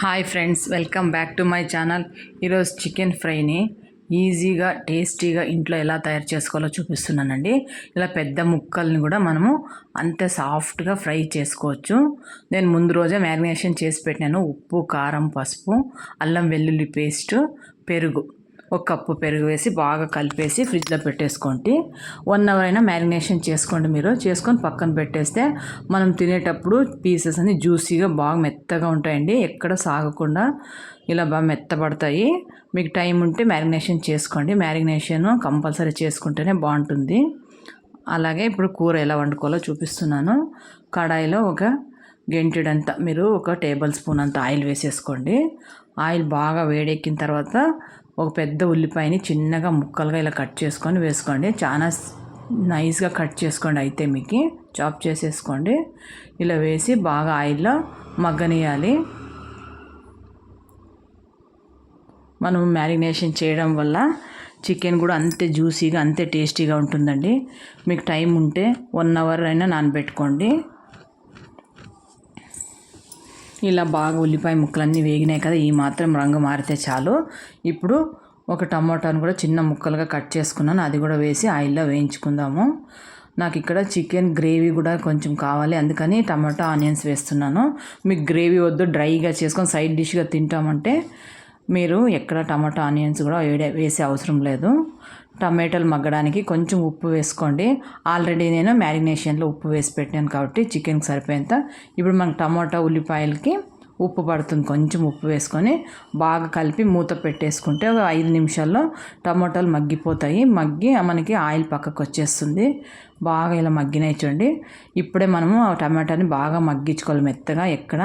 Hi friends, welcome back to my channel. ఈరోజు chicken ఫ్రైని ఈజీగా టేస్టీగా ఇంట్లో ఎలా తయారు చేసుకోవాలో చూపిస్తున్నానండి. ఇలా పెద్ద ముక్కల్ని కూడా మనము అంతే సాఫ్ట్గా ఫ్రై చేసుకోవచ్చు. నేను ముందు రోజే మ్యారినేషన్ చేసి పెట్టినాను. ఉప్పు, కారం, పసుపు, అల్లం వెల్లుల్లి పేస్టు, పెరుగు, ఒక కప్పు పెరుగు వేసి బాగా కలిపేసి ఫ్రిడ్జ్లో పెట్టేసుకోండి. 1 అవర్ అయినా మ్యారినేషన్ చేసుకోండి. మీరు చేసుకొని పక్కన పెట్టేస్తే మనం తినేటప్పుడు పీసెస్ అన్ని జ్యూసీగా బాగా మెత్తగా ఉంటాయండి. ఎక్కడ సాగకుండా ఇలా బాగా మెత్తబడతాయి. మీకు టైం ఉంటే మ్యారినేషన్ చేసుకోండి. మ్యారినేషన్ కంపల్సరీ చేసుకుంటేనే బాగుంటుంది. అలాగే ఇప్పుడు కూర ఎలా వండుకోవాలో చూపిస్తున్నాను. కడాయిలో ఒక గెంటెడంతా, మీరు ఒక టేబుల్ స్పూన్ అంత ఆయిల్ వేసేసుకోండి. ఆయిల్ బాగా వేడెక్కిన తర్వాత ఒక పెద్ద ఉల్లిపాయని చిన్నగా ముక్కలుగా ఇలా కట్ చేసుకొని వేసుకోండి. చాలా నైస్గా కట్ చేసుకోండి. అయితే మీకు చాప్ చేసేసుకోండి. ఇలా వేసి బాగా ఆయిల్లో మగ్గనియాలి. మనం మ్యారినేషన్ చేయడం వల్ల చికెన్ కూడా అంతే జ్యూసీగా అంతే టేస్టీగా ఉంటుందండి. మీకు టైం ఉంటే 1 అవర్ అయినా నానబెట్టుకోండి. ఇలా బాగా ఉల్లిపాయ ముక్కలన్నీ వేగినాయి కదా, ఈ మాత్రం రంగు మారితే చాలు. ఇప్పుడు ఒక టమాటాను కూడా చిన్న ముక్కలుగా కట్ చేసుకున్నాను, అది కూడా వేసి ఆయిల్లో వేయించుకుందాము. నాకు ఇక్కడ చికెన్ గ్రేవీ కూడా కొంచెం కావాలి, అందుకని టమాటా ఆనియన్స్ వేస్తున్నాను. మీకు గ్రేవీ వద్దు, డ్రైగా చేసుకొని సైడ్ డిష్గా తింటామంటే మీరు ఎక్కడ టమాటా ఆనియన్స్ కూడా వేసే అవసరం లేదు. టమాటాలు మగ్గడానికి కొంచెం ఉప్పు వేసుకోండి. ఆల్రెడీ నేను మ్యారినేషన్లో ఉప్పు వేసి పెట్టాను కాబట్టి చికెన్కి సరిపోయేంత. ఇప్పుడు మనకు టమాటా ఉల్లిపాయలకి ఉప్పు పడుతుంది. కొంచెం ఉప్పు వేసుకొని బాగా కలిపి మూత పెట్టేసుకుంటే ఒక 5 నిమిషాల్లో టమాటాలు మగ్గిపోతాయి. మగ్గి మనకి ఆయిల్ పక్కకు వచ్చేస్తుంది. బాగా ఇలా మగ్గినాయి చూడండి. ఇప్పుడే మనము ఆ టమాటాని బాగా మగ్గించుకోవాలి మెత్తగా. ఎక్కడ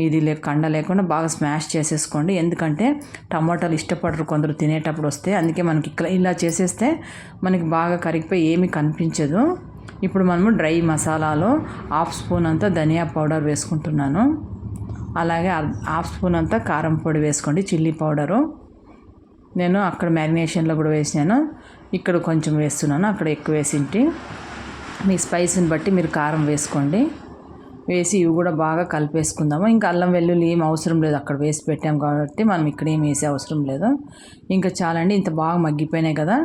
ఇది కండ లేకుండా బాగా స్మాష్ చేసేసుకోండి. ఎందుకంటే టమాటాలు ఇష్టపడరు కొందరు తినేటప్పుడు వస్తే, అందుకే మనకి ఇలా చేసేస్తే మనకి బాగా కరిగిపోయి ఏమీ కనిపించదు. ఇప్పుడు మనము డ్రై మసాలాలో 1/2 స్పూన్ అంతా ధనియా పౌడర్ వేసుకుంటున్నాను. అలాగే 1/2 స్పూన్ అంతా కారం పొడి వేసుకోండి, చిల్లీ పౌడరు. నేను అక్కడ మ్యారినేషన్లో కూడా వేసినాను, ఇక్కడ కొంచెం వేస్తున్నాను, అక్కడ ఎక్కువ వేసింటి. మీ స్పైస్ని బట్టి మీరు కారం వేసుకోండి. వేసి ఇవి కూడా బాగా కలిపేసుకుందాము. ఇంకా అల్లం వెల్లుల్లి ఏం అవసరం లేదు, అక్కడ వేసి పెట్టాం కాబట్టి మనం ఇక్కడ ఏం వేసే అవసరం లేదు. ఇంకా చాలండి, ఇంత బాగా మగ్గిపోయినాయి కదా.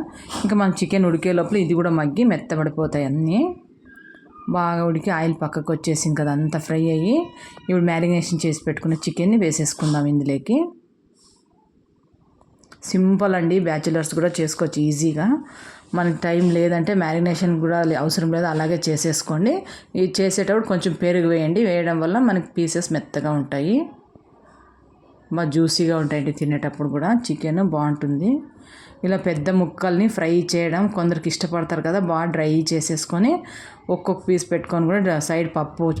ఇంకా మనం చికెన్ ఉడికే లోపల ఇది కూడా మగ్గి మెత్తబడిపోతాయి. అన్నీ బాగా ఉడికి ఆయిల్ పక్కకు వచ్చేసింది కదా, అంతా ఫ్రై అయ్యి ఇప్పుడు మ్యారినేషన్ చేసి పెట్టుకున్న చికెన్ని వేసేసుకుందాం ఇందులోకి. సింపుల్ అండి, బ్యాచిలర్స్ కూడా చేసుకోవచ్చు ఈజీగా. మనకి టైం లేదంటే మ్యారినేషన్ కూడా అవసరం లేదు, అలాగే చేసేసుకోండి. ఇది చేసేటప్పుడు కొంచెం పెరుగు వేయండి. వేయడం వల్ల మనకి పీసెస్ మెత్తగా ఉంటాయి, బాగా జ్యూసీగా ఉంటాయండి. తినేటప్పుడు కూడా చికెన్ బాగుంటుంది. ఇలా పెద్ద ముక్కల్ని ఫ్రై చేయడం కొందరికి ఇష్టపడతారు కదా, బాగా డ్రై చేసేసుకొని ఒక్కొక్క పీస్ పెట్టుకొని కూడా సైడ్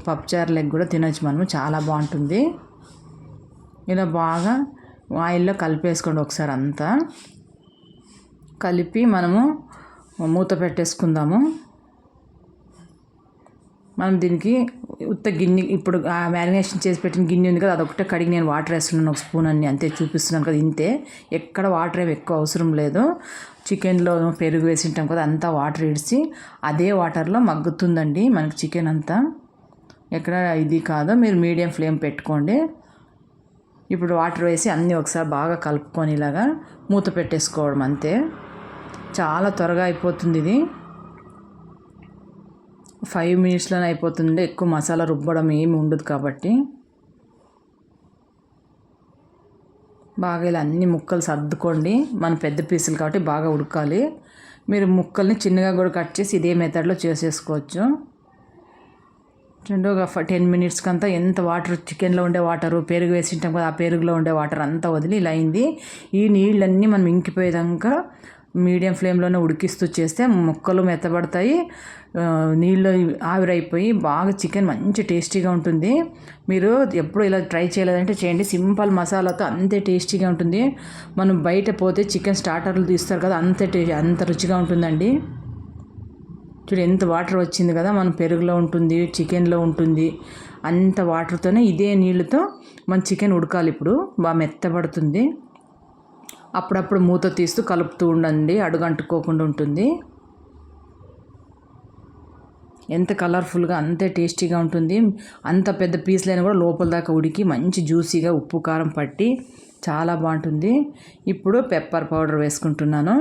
పప్పుచారు లెగ్ కూడా తినొచ్చు మనము, చాలా బాగుంటుంది. ఇలా బాగా ఆయిల్లో కలిపేసుకోండి ఒకసారి అంతా. కలిపి మనము మూత పెట్టేసుకుందాము. మనం దీనికి ఉత్త గిన్నె, ఇప్పుడు మ్యారినేషన్ చేసి పెట్టిన గిన్నె ఉంది కదా, అదొకటే కడిగి నేను వాటర్ వేస్తున్నాను, 1 స్పూన్ అన్ని అంతే చూపిస్తున్నాను కదా, ఇంతే. ఎక్కడ వాటర్ ఏమి ఎక్కువ అవసరం లేదు. చికెన్లో పెరుగు వేసి ఉంటాం కదా, అంతా వాటర్ ఇడిచి అదే వాటర్లో మగ్గుతుందండి మనకి చికెన్ అంతా. ఎక్కడ ఇది కాదు, మీరు మీడియం ఫ్లేమ్ పెట్టుకోండి. ఇప్పుడు వాటర్ వేసి అన్నీ ఒకసారి బాగా కలుపుకొని ఇలాగా మూత పెట్టేసుకోవడం అంతే. చాలా త్వరగా అయిపోతుంది ఇది, 5 మినిట్స్లోనే అయిపోతుంది. ఎక్కువ మసాలా రుబ్బడం ఏమి ఉండదు కాబట్టి. బాగా ఇలా అన్ని ముక్కలు సర్దుకోండి. మన పెద్ద పీసులు కాబట్టి బాగా ఉడకాలి. మీరు ముక్కల్ని చిన్నగా కూడా కట్ చేసి ఇదే మెథడ్లో చేసేసుకోవచ్చు. ఒక 10 మినిట్స్కి అంతా ఎంత వాటర్, చికెన్లో ఉండే వాటరు, పెరుగు వేసి ఉంటాం కదా, ఆ పెరుగులో ఉండే వాటర్ అంతా వదిలి ఇలా అయింది. ఈ నీళ్ళన్నీ మనం ఇంకిపోయేదాకా మీడియం ఫ్లేమ్లోనే ఉడికిస్తూ చేస్తే ముక్కలు మెత్తబడతాయి, నీళ్ళు ఆవిరైపోయి బాగా చికెన్ మంచి టేస్టీగా ఉంటుంది. మీరు ఎప్పుడు ఇలా ట్రై చేయలేదంటే చేయండి. సింపుల్ మసాలాతో అంతే టేస్టీగా ఉంటుంది. మనం బయట పోతే చికెన్ స్టార్టర్లు తీస్తారు కదా, అంత రుచిగా ఉంటుందండి. చూడు ఎంత వాటర్ వచ్చింది కదా, మన పెరుగులో ఉంటుంది, చికెన్లో ఉంటుంది. అంత వాటర్తోనే ఇదే నీళ్ళతో మన చికెన్ ఉడకాలి. ఇప్పుడు బాగా మెత్తబడుతుంది. అప్పుడప్పుడు మూత తీస్తూ కలుపుతూ ఉండండి, అడుగంటుకోకుండా ఉంటుంది. ఎంత కలర్ఫుల్గా అంతే టేస్టీగా ఉంటుంది. అంత పెద్ద పీస్లైనా కూడా లోపల దాకా ఉడికి మంచి జ్యూసీగా ఉప్పు కారం పట్టి చాలా బాగుంటుంది. ఇప్పుడు పెప్పర్ పౌడర్ వేసుకుంటున్నాను.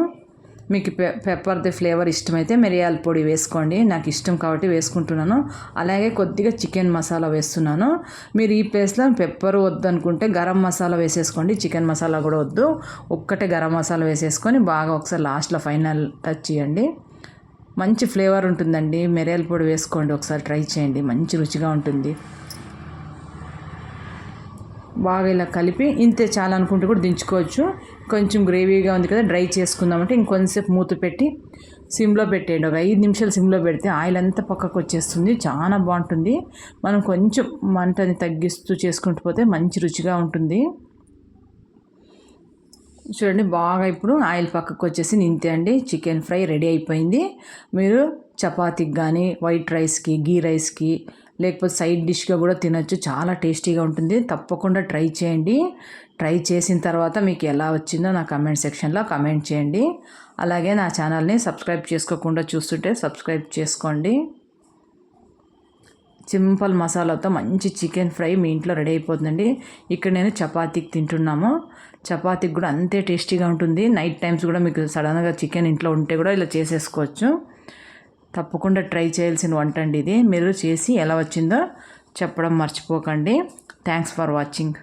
మీకు పెప్పర్ది ఫ్లేవర్ ఇష్టమైతే మిరియాల పొడి వేసుకోండి. నాకు ఇష్టం కాబట్టి వేసుకుంటున్నాను. అలాగే కొద్దిగా చికెన్ మసాలా వేస్తున్నాను. మీరు ఈ ప్లేస్లో పెప్పర్ వద్దు అనుకుంటే గరం మసాలా వేసేసుకోండి. చికెన్ మసాలా కూడా వద్దు, ఒక్కటే గరం మసాలా వేసేసుకొని బాగా ఒకసారి లాస్ట్లో ఫైనల్ టచ్ చేయండి. మంచి ఫ్లేవర్ ఉంటుందండి. మిరియాల పొడి వేసుకోండి, ఒకసారి ట్రై చేయండి, మంచి రుచిగా ఉంటుంది. బాగా ఇలా కలిపి ఇంతే చాలా అనుకుంటే కూడా దించుకోవచ్చు. కొంచెం గ్రేవీగా ఉంది కదా, డ్రై చేసుకుందామంటే ఇంకొంచెంసేపు మూత పెట్టి సిమ్లో పెట్టేయండి. ఒక 5 నిమిషాలు సిమ్లో పెడితే ఆయిల్ అంతా పక్కకు వచ్చేస్తుంది, చాలా బాగుంటుంది. మనం కొంచెం మంటని తగ్గిస్తూ చేసుకుంటూ పోతే మంచి రుచిగా ఉంటుంది. చూడండి బాగా ఇప్పుడు ఆయిల్ పక్కకు వచ్చేసి ఇంతే అండి, చికెన్ ఫ్రై రెడీ అయిపోయింది. మీరు చపాతీకి కానీ వైట్ రైస్కి గీ రైస్కి లేకపోతే సైడ్ డిష్గా కూడా తినొచ్చు, చాలా టేస్టీగా ఉంటుంది. తప్పకుండా ట్రై చేయండి. ట్రై చేసిన తర్వాత మీకు ఎలా వచ్చిందో నా కమెంట్ సెక్షన్లో కమెంట్ చేయండి. అలాగే నా ఛానల్ని సబ్స్క్రైబ్ చేసుకోకుండా చూస్తుంటే సబ్స్క్రైబ్ చేసుకోండి. సింపుల్ మసాలాతో మంచి చికెన్ ఫ్రై మీ ఇంట్లో రెడీ అయిపోతుందండి. ఇక్కడ నేను చపాతీకి తింటున్నాము. చపాతీకి కూడా అంతే టేస్టీగా ఉంటుంది. నైట్ టైమ్స్ కూడా మీకు సడన్గా చికెన్ ఇంట్లో ఉంటే కూడా ఇలా చేసేసుకోవచ్చు. తప్పకుండా ట్రై చేయాల్సిన వంట అండి ఇది. మీరు చేసి ఎలా వచ్చిందో చెప్పడం మర్చిపోకండి. Thanks for watching.